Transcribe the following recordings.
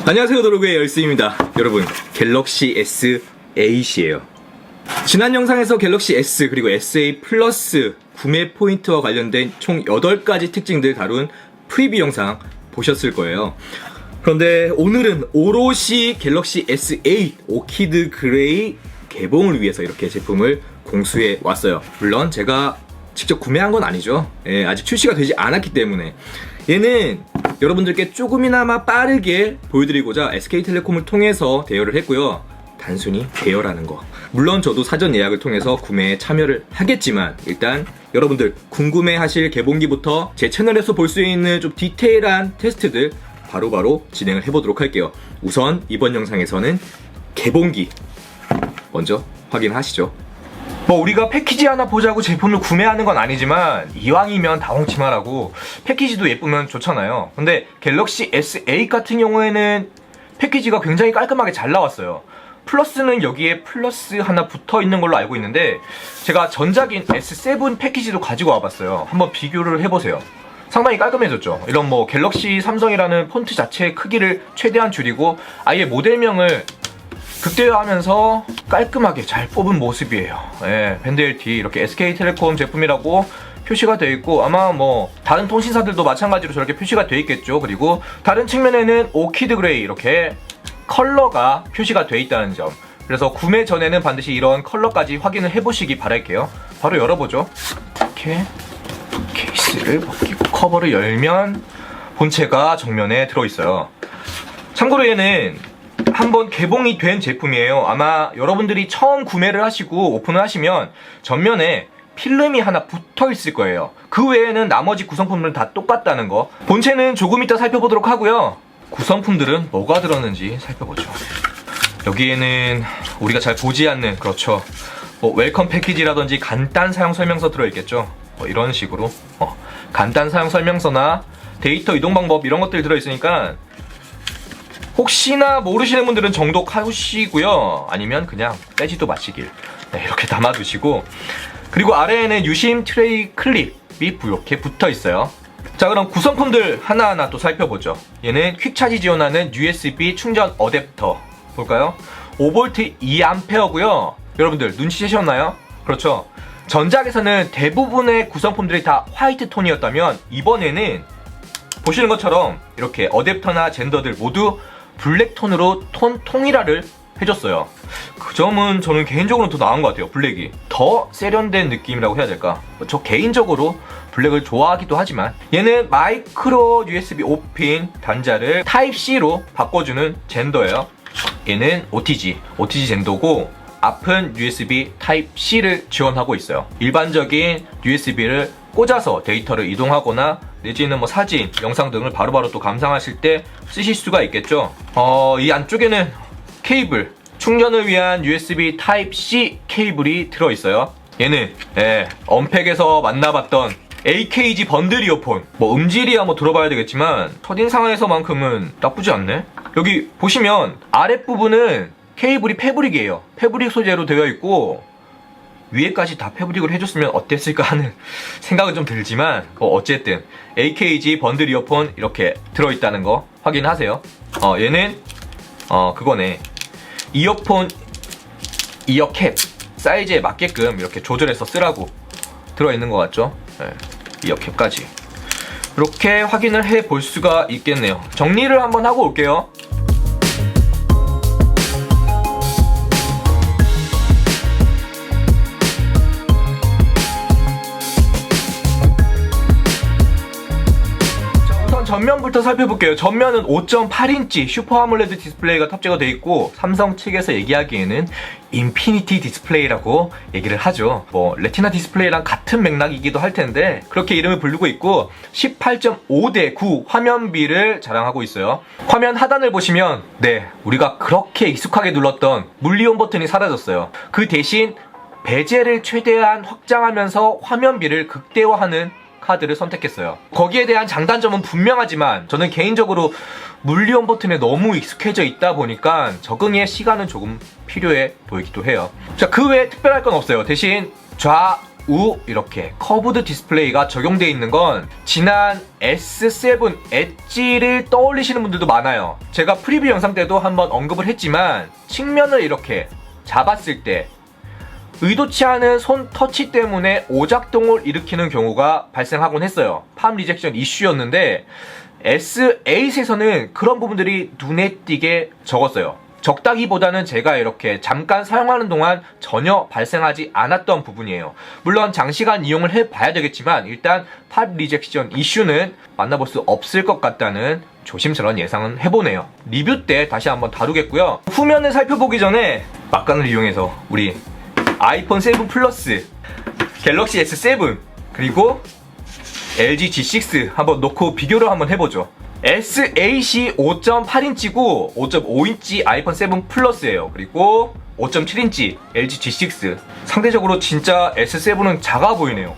안녕하세요, 도로구의 열스입니다. 여러분, 갤럭시 S8이에요. 지난 영상에서 갤럭시 S 그리고 S8 플러스 구매 포인트와 관련된 총 8가지 특징들 다룬 프리뷰 영상 보셨을 거예요. 그런데 오늘은 오롯이 갤럭시 S8 오키드 그레이 개봉을 위해서 이렇게 제품을 공수해 왔어요. 물론 제가 직접 구매한 건 아니죠. 아직 출시가 되지 않았기 때문에. 얘는 여러분들께 조금이나마 빠르게 보여드리고자 SK텔레콤을 통해서 대여를 했고요. 단순히 대여라는 거. 물론 저도 사전 예약을 통해서 구매에 참여를 하겠지만 일단 여러분들 궁금해하실 개봉기부터 제 채널에서 볼 수 있는 좀 디테일한 테스트들 바로바로 진행을 해보도록 할게요. 우선 이번 영상에서는 개봉기 먼저 확인하시죠. 우리가 패키지 하나 보자고 제품을 구매하는 건 아니지만 이왕이면 다홍치마라고 패키지도 예쁘면 좋잖아요. 근데 갤럭시 S8 같은 경우에는 패키지가 굉장히 깔끔하게 잘 나왔어요. 플러스는 여기에 플러스 하나 붙어 있는 걸로 알고 있는데 제가 전작인 S7 패키지도 가지고 와봤어요. 한번 비교를 해보세요. 상당히 깔끔해졌죠. 이런 갤럭시 삼성이라는 폰트 자체의 크기를 최대한 줄이고 아예 모델명을 극대화하면서 깔끔하게 잘 뽑은 모습이에요. 밴드 LTE 이렇게 SK텔레콤 제품이라고 표시가 되어 있고 아마 다른 통신사들도 마찬가지로 저렇게 표시가 되어 있겠죠. 그리고 다른 측면에는 오키드 그레이 이렇게 컬러가 표시가 되어 있다는 점. 그래서 구매 전에는 반드시 이런 컬러까지 확인을 해보시기 바랄게요. 바로 열어보죠. 이렇게 케이스를 벗기고 커버를 열면 본체가 정면에 들어있어요. 참고로 얘는 한번 개봉이 된 제품이에요. 아마 여러분들이 처음 구매를 하시고 오픈을 하시면 전면에 필름이 하나 붙어 있을 거예요. 그 외에는 나머지 구성품들은 다 똑같다는 거. 본체는 조금 이따 살펴보도록 하고요. 구성품들은 뭐가 들었는지 살펴보죠. 여기에는 우리가 잘 보지 않는, 그렇죠, 웰컴 패키지라든지 간단 사용 설명서 들어있겠죠. 이런 식으로 간단 사용 설명서나 데이터 이동 방법 이런 것들이 들어있으니까 혹시나 모르시는 분들은 정독하시고요. 아니면 그냥 빼지도 마시길. 이렇게 담아두시고. 그리고 아래에는 유심 트레이 클립이 이렇게 붙어 있어요. 자, 그럼 구성품들 하나하나 또 살펴보죠. 얘는 퀵차지 지원하는 USB 충전 어댑터 볼까요? 5V 2A고요. 여러분들 눈치채셨나요? 그렇죠. 전작에서는 대부분의 구성품들이 다 화이트 톤이었다면 이번에는 보시는 것처럼 이렇게 어댑터나 젠더들 모두 블랙톤으로 톤 통일화를 해줬어요. 그 점은 저는 개인적으로 더 나은 것 같아요. 블랙이 더 세련된 느낌이라고 해야 될까? 저 개인적으로 블랙을 좋아하기도 하지만 얘는 마이크로 USB 5핀 단자를 타입C로 바꿔주는 젠더예요. 얘는 OTG 젠더고 앞은 USB 타입C를 지원하고 있어요. 일반적인 USB를 꽂아서 데이터를 이동하거나 내지는 사진, 영상 등을 바로바로 또 감상하실 때 쓰실 수가 있겠죠. 이 안쪽에는 케이블, 충전을 위한 USB 타입C 케이블이 들어있어요. 얘는 언팩에서 만나봤던 AKG 번들 이어폰, 음질이야 들어봐야 되겠지만 첫인상에서만큼은 나쁘지 않네. 여기 보시면 아랫부분은 케이블이 패브릭이에요. 패브릭 소재로 되어 있고 위에까지 다 패브릭을 해줬으면 어땠을까 하는 생각은 좀 들지만 어쨌든 AKG 번들 이어폰 이렇게 들어있다는 거 확인하세요. 얘는 그거네, 이어폰 이어캡 사이즈에 맞게끔 이렇게 조절해서 쓰라고 들어있는 것 같죠. 이어캡까지 이렇게 확인을 해볼 수가 있겠네요. 정리를 한번 하고 올게요. 전면부터 살펴볼게요. 전면은 5.8인치 슈퍼 아몰레드 디스플레이가 탑재가 되어 있고 삼성 측에서 얘기하기에는 인피니티 디스플레이라고 얘기를 하죠. 레티나 디스플레이랑 같은 맥락이기도 할 텐데 그렇게 이름을 부르고 있고 18.5:9 화면비를 자랑하고 있어요. 화면 하단을 보시면 우리가 그렇게 익숙하게 눌렀던 물리온 버튼이 사라졌어요. 그 대신 베젤을 최대한 확장하면서 화면비를 극대화하는 카드를 선택했어요. 거기에 대한 장단점은 분명하지만 저는 개인적으로 물리온 버튼에 너무 익숙해져 있다 보니까 적응의 시간은 조금 필요해 보이기도 해요. 자, 그 외에 특별할 건 없어요. 대신 우 이렇게 커브드 디스플레이가 적용되어 있는 건 지난 S7 엣지를 떠올리시는 분들도 많아요. 제가 프리뷰 영상 때도 한번 언급을 했지만 측면을 이렇게 잡았을 때 의도치 않은 손 터치 때문에 오작동을 일으키는 경우가 발생하곤 했어요. 팜 리젝션 이슈였는데 S8에서는 그런 부분들이 눈에 띄게 적었어요. 적다기보다는 제가 이렇게 잠깐 사용하는 동안 전혀 발생하지 않았던 부분이에요. 물론 장시간 이용을 해봐야 되겠지만 일단 팝 리젝션 이슈는 만나볼 수 없을 것 같다는 조심스러운 예상은 해보네요. 리뷰 때 다시 한번 다루겠고요. 후면을 살펴보기 전에 막간을 이용해서 우리 아이폰 7 플러스, 갤럭시 S7, 그리고 LG G6 한번 놓고 비교를 한번 해보죠. S8이 5.8인치고 5.5인치 아이폰 7 플러스예요. 그리고 5.7인치 LG G6. 상대적으로 진짜 S7은 작아 보이네요.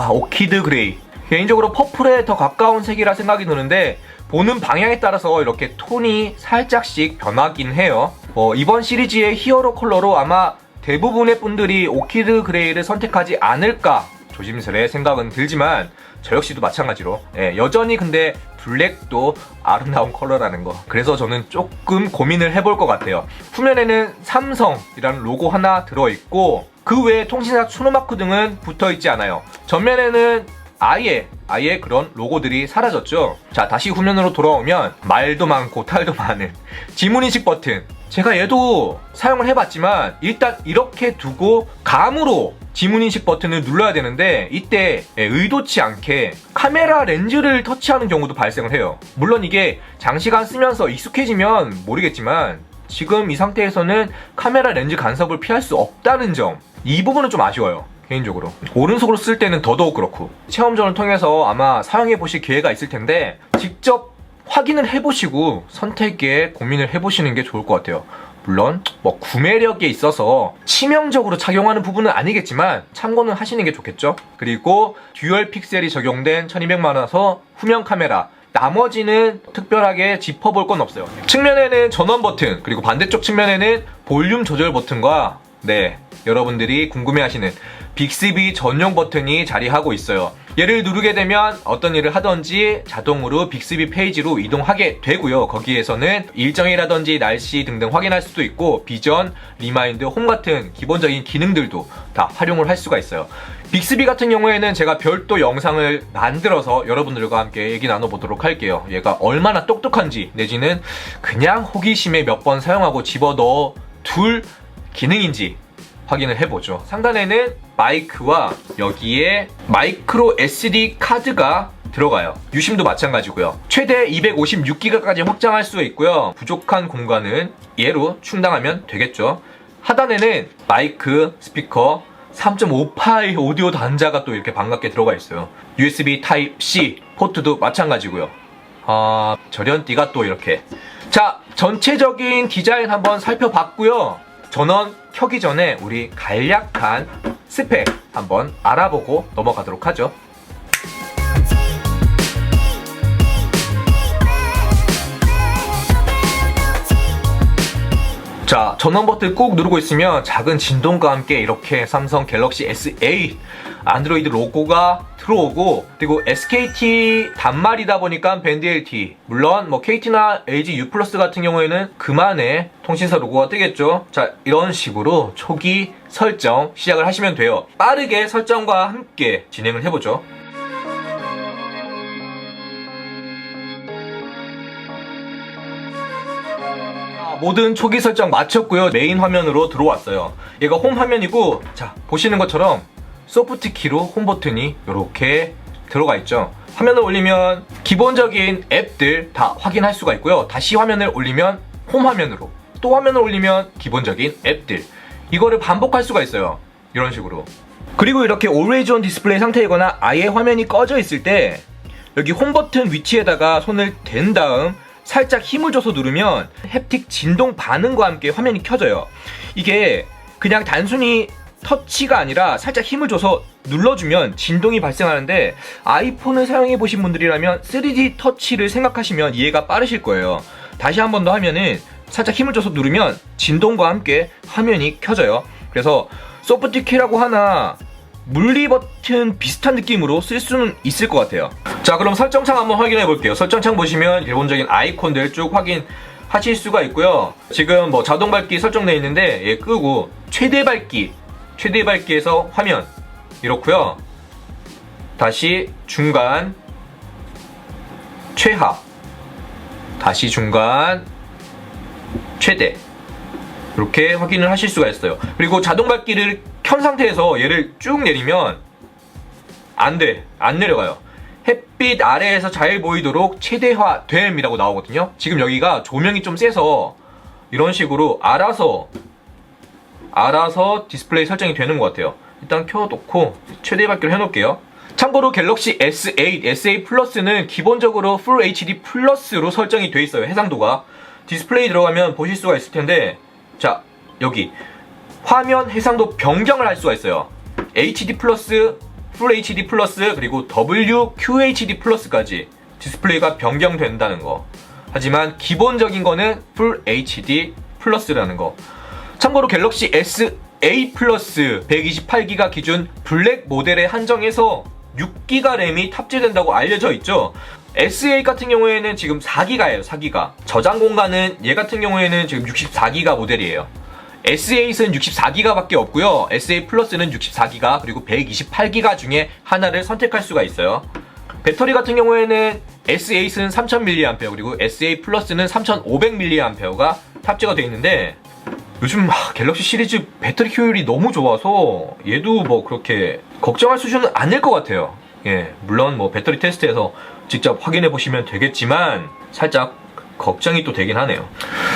오키드 그레이. 개인적으로 퍼플에 더 가까운 색이라 생각이 드는데 보는 방향에 따라서 이렇게 톤이 살짝씩 변하긴 해요. 이번 시리즈의 히어로 컬러로 아마 대부분의 분들이 오키드 그레이를 선택하지 않을까 조심스레 생각은 들지만 저 역시도 마찬가지로 여전히 근데 블랙도 아름다운 컬러라는 거. 그래서 저는 조금 고민을 해볼 것 같아요. 후면에는 삼성이라는 로고 하나 들어있고 그 외에 통신사 추노마크 등은 붙어있지 않아요. 전면에는 아예 그런 로고들이 사라졌죠. 자, 다시 후면으로 돌아오면 말도 많고 탈도 많은 지문인식 버튼. 제가 얘도 사용을 해봤지만 일단 이렇게 두고 감으로 지문인식 버튼을 눌러야 되는데 이때 의도치 않게 카메라 렌즈를 터치하는 경우도 발생을 해요. 물론 이게 장시간 쓰면서 익숙해지면 모르겠지만 지금 이 상태에서는 카메라 렌즈 간섭을 피할 수 없다는 점, 이 부분은 좀 아쉬워요. 개인적으로 오른손으로 쓸 때는 더더욱 그렇고 체험전을 통해서 아마 사용해 보실 기회가 있을 텐데 직접 확인을 해보시고 선택에 고민을 해보시는 게 좋을 것 같아요. 물론 구매력에 있어서 치명적으로 착용하는 부분은 아니겠지만 참고는 하시는 게 좋겠죠. 그리고 듀얼 픽셀이 적용된 1200만화소 후면 카메라, 나머지는 특별하게 짚어볼 건 없어요. 측면에는 전원 버튼, 그리고 반대쪽 측면에는 볼륨 조절 버튼과 여러분들이 궁금해하시는 빅스비 전용 버튼이 자리하고 있어요. 얘를 누르게 되면 어떤 일을 하든지 자동으로 빅스비 페이지로 이동하게 되고요. 거기에서는 일정이라든지 날씨 등등 확인할 수도 있고 비전, 리마인드, 홈 같은 기본적인 기능들도 다 활용을 할 수가 있어요. 빅스비 같은 경우에는 제가 별도 영상을 만들어서 여러분들과 함께 얘기 나눠보도록 할게요. 얘가 얼마나 똑똑한지 내지는 그냥 호기심에 몇 번 사용하고 집어넣어 둘 기능인지 확인을 해보죠. 상단에는 마이크와 여기에 마이크로 SD 카드가 들어가요. 유심도 마찬가지고요. 최대 256기가까지 확장할 수 있고요. 부족한 공간은 얘로 충당하면 되겠죠. 하단에는 마이크, 스피커, 3.58 오디오 단자가 또 이렇게 반갑게 들어가 있어요. USB Type-C 포트도 마찬가지고요. 절연띠가 또 이렇게. 자, 전체적인 디자인 한번 살펴봤고요. 전원 켜기 전에 우리 간략한 스펙 한번 알아보고 넘어가도록 하죠. 자, 전원 버튼 꾹 누르고 있으면 작은 진동과 함께 이렇게 삼성 갤럭시 S8 안드로이드 로고가 들어오고, 그리고 SKT 단말이다 보니까 밴드 LTE, 물론 KT나 LG U+ 같은 경우에는 그만의 통신사 로고가 뜨겠죠. 자, 이런 식으로 초기 설정 시작을 하시면 돼요. 빠르게 설정과 함께 진행을 해보죠. 모든 초기 설정 마쳤고요. 메인 화면으로 들어왔어요. 얘가 홈 화면이고, 자, 보시는 것처럼 소프트 키로 홈 버튼이 이렇게 들어가 있죠. 화면을 올리면 기본적인 앱들 다 확인할 수가 있고요. 다시 화면을 올리면 홈 화면으로, 또 화면을 올리면 기본적인 앱들, 이거를 반복할 수가 있어요. 이런 식으로. 그리고 이렇게 Always On 디스플레이 상태이거나 아예 화면이 꺼져 있을 때 여기 홈 버튼 위치에다가 손을 댄 다음 살짝 힘을 줘서 누르면 햅틱 진동 반응과 함께 화면이 켜져요. 이게 그냥 단순히 터치가 아니라 살짝 힘을 줘서 눌러주면 진동이 발생하는데, 아이폰을 사용해 보신 분들이라면 3D 터치를 생각하시면 이해가 빠르실 거예요. 다시 한 번 더 하면은 살짝 힘을 줘서 누르면 진동과 함께 화면이 켜져요. 그래서 소프트 키라고 하나 물리 버튼 비슷한 느낌으로 쓸 수는 있을 것 같아요. 자, 그럼 설정창 한번 확인해 볼게요. 설정창 보시면 기본적인 아이콘들 쭉 확인하실 수가 있고요. 지금 뭐 자동 밝기 설정되어 있는데 얘 끄고 최대 밝기에서 화면 이렇고요. 다시 중간, 최하, 다시 중간, 최대 이렇게 확인을 하실 수가 있어요. 그리고 자동 밝기를 켠 상태에서 얘를 쭉 내리면 안 내려가요. 햇빛 아래에서 잘 보이도록 최대화됨이라고 나오거든요. 지금 여기가 조명이 좀 세서 이런 식으로 알아서 디스플레이 설정이 되는 것 같아요. 일단 켜놓고 최대 밝기로 해놓을게요. 참고로 갤럭시 S8, S8 플러스는 기본적으로 풀 HD 플러스로 설정이 돼 있어요. 해상도가. 디스플레이 들어가면 보실 수가 있을 텐데, 자, 여기 화면 해상도 변경을 할 수가 있어요. HD 플러스, 풀 HD 플러스, 그리고 WQHD 플러스까지 디스플레이가 변경된다는 거. 하지만 기본적인 거는 풀 HD 플러스라는 거. 참고로 갤럭시 S8 플러스 128기가 기준 블랙 모델에 한정해서 6기가 램이 탑재된다고 알려져 있죠. S8 같은 경우에는 지금 4기가예요. 4기가. 저장 공간은 얘 같은 경우에는 지금 64기가 모델이에요. S8은 64기가밖에 없고요. S8 플러스는 64기가 그리고 128기가 중에 하나를 선택할 수가 있어요. 배터리 같은 경우에는 S8은 3000mAh 그리고 S8 플러스는 3500mAh가 탑재가 되어 있는데, 요즘 갤럭시 시리즈 배터리 효율이 너무 좋아서 얘도 뭐 그렇게 걱정할 수준은 아닐 것 같아요. 예, 물론 뭐 배터리 테스트에서 직접 확인해 보시면 되겠지만 살짝 걱정이 또 되긴 하네요.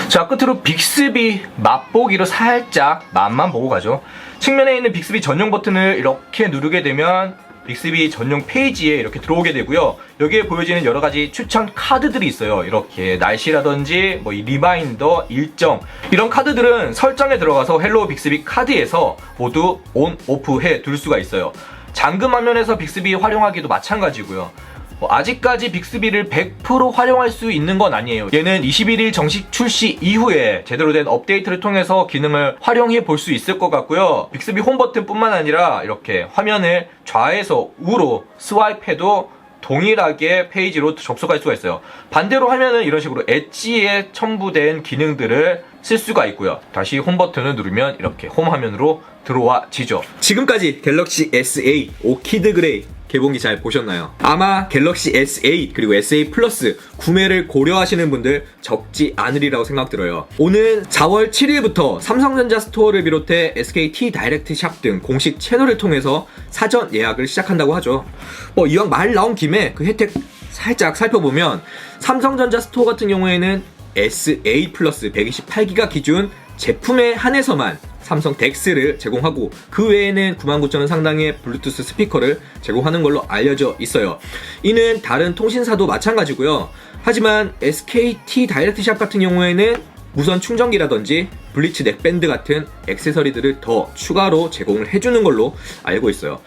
자, 끝으로 빅스비 맛보기로 살짝 맛만 보고 가죠. 측면에 있는 빅스비 전용 버튼을 이렇게 누르게 되면 빅스비 전용 페이지에 이렇게 들어오게 되고요. 여기에 보여지는 여러가지 추천 카드들이 있어요. 이렇게 날씨라든지 뭐 리마인더, 일정, 이런 카드들은 설정에 들어가서 헬로우 빅스비 카드에서 모두 온, 오프 해 둘 수가 있어요. 잠금 화면에서 빅스비 활용하기도 마찬가지고요. 아직까지 빅스비를 100% 활용할 수 있는 건 아니에요. 얘는 21일 정식 출시 이후에 제대로 된 업데이트를 통해서 기능을 활용해 볼 수 있을 것 같고요. 빅스비 홈 버튼 뿐만 아니라 이렇게 화면을 좌에서 우로 스와이프해도 동일하게 페이지로 접속할 수가 있어요. 반대로 하면은 이런 식으로 엣지에 첨부된 기능들을 쓸 수가 있고요. 다시 홈 버튼을 누르면 이렇게 홈 화면으로 들어와지죠. 지금까지 갤럭시 S8 오키드 그레이 개봉기 잘 보셨나요? 아마 갤럭시 S8 그리고 S8 플러스 구매를 고려하시는 분들 적지 않으리라고 생각들어요. 오늘 4월 7일부터 삼성전자 스토어를 비롯해 SKT 다이렉트 샵 등 공식 채널을 통해서 사전 예약을 시작한다고 하죠. 이왕 말 나온 김에 그 혜택 살짝 살펴보면 삼성전자 스토어 같은 경우에는 S8 플러스 128기가 기준 제품에 한해서만 삼성 덱스를 제공하고 그 외에는 99,000원 상당의 블루투스 스피커를 제공하는 걸로 알려져 있어요. 이는 다른 통신사도 마찬가지고요. 하지만 SKT 다이렉트샵 같은 경우에는 무선 충전기라든지 블리츠 넥밴드 같은 액세서리들을 더 추가로 제공을 해주는 걸로 알고 있어요.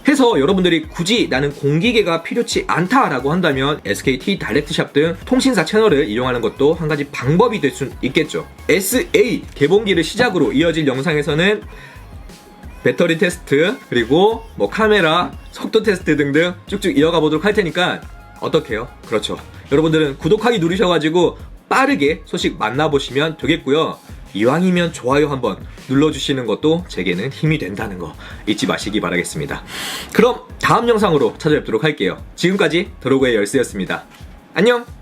해서 여러분들이 굳이 나는 공기계가 필요치 않다라고 한다면 SKT 다이렉트샵 등 통신사 채널을 이용하는 것도 한 가지 방법이 될 수 있겠죠. S8 개봉기를 시작으로 이어질 영상에서는 배터리 테스트 그리고 뭐 카메라, 속도 테스트 등등 쭉쭉 이어가 보도록 할 테니까 어떡해요? 그렇죠. 여러분들은 구독하기 누르셔가지고 빠르게 소식 만나보시면 되겠고요. 이왕이면 좋아요 한번 눌러주시는 것도 제게는 힘이 된다는 거 잊지 마시기 바라겠습니다. 그럼 다음 영상으로 찾아뵙도록 할게요. 지금까지 드로그의 열쇠였습니다. 안녕!